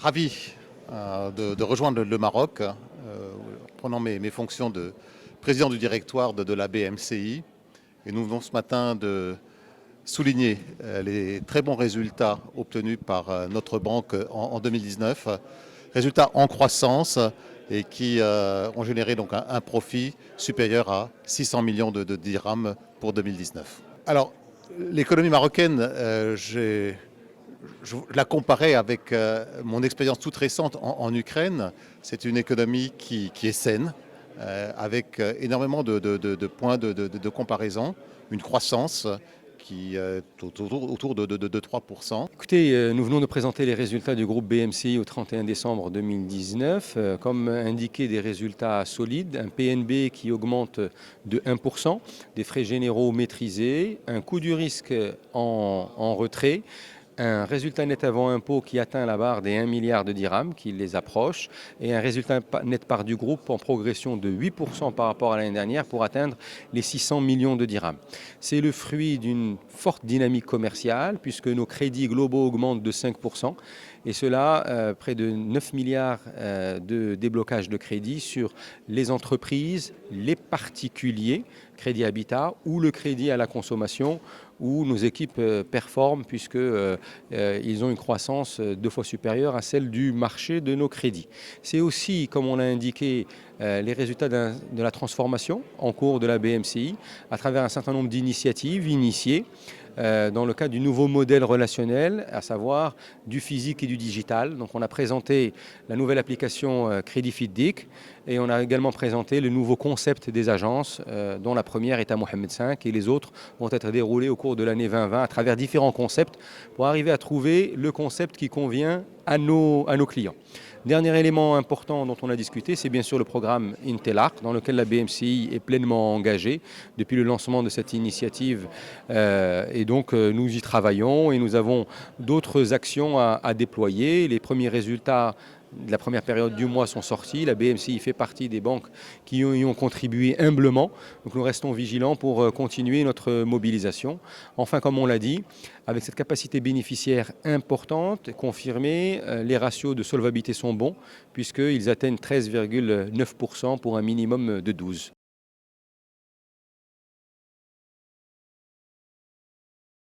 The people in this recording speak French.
Ravi de rejoindre le Maroc, prenant mes fonctions de président du directoire de la BMCI. Et nous venons ce matin de souligner les très bons résultats obtenus par notre banque en 2019, résultats en croissance et qui ont généré donc un profit supérieur à 600 millions de dirhams pour 2019. Alors, l'économie marocaine, je la comparais avec mon expérience toute récente en Ukraine. C'est une économie qui est saine, avec énormément de points de comparaison, une croissance qui est autour de 3%. Écoutez, nous venons de présenter les résultats du groupe BMCI au 31 décembre 2019. Comme indiqué, des résultats solides, un PNB qui augmente de 1%, des frais généraux maîtrisés, un coût du risque en retrait, un résultat net avant impôt qui atteint la barre des 1 milliard de dirhams, qui les approche, et un résultat net part du groupe en progression de 8% par rapport à l'année dernière pour atteindre les 600 millions de dirhams. C'est le fruit d'une forte dynamique commerciale puisque nos crédits globaux augmentent de 5%, et cela près de 9 milliards de déblocage de crédits sur les entreprises, les particuliers, crédit habitat ou le crédit à la consommation, où nos équipes performent puisqu'ils ont une croissance 2 fois supérieure à celle du marché de nos crédits. C'est aussi, comme on l'a indiqué, les résultats de la transformation en cours de la BMCI à travers un certain nombre d'initiatives initiées dans le cadre du nouveau modèle relationnel, à savoir du physique et du digital. Donc on a présenté la nouvelle application Crédit FitDic et on a également présenté le nouveau concept des agences, dont la première est à Mohamed V et les autres vont être déroulées au cours de l'année 2020 à travers différents concepts pour arriver à trouver le concept qui convient à nos clients. Dernier élément important dont on a discuté, c'est bien sûr le programme Intelaq, dans lequel la BMCI est pleinement engagée depuis le lancement de cette initiative. Et donc nous y travaillons et nous avons d'autres actions à déployer. Les premiers résultats de la première période du mois sont sortis. La BMCI fait partie des banques qui y ont contribué humblement. Donc nous restons vigilants pour continuer notre mobilisation. Enfin, comme on l'a dit, avec cette capacité bénéficiaire importante, confirmée, les ratios de solvabilité sont bons puisqu'ils atteignent 13,9% pour un minimum de 12%.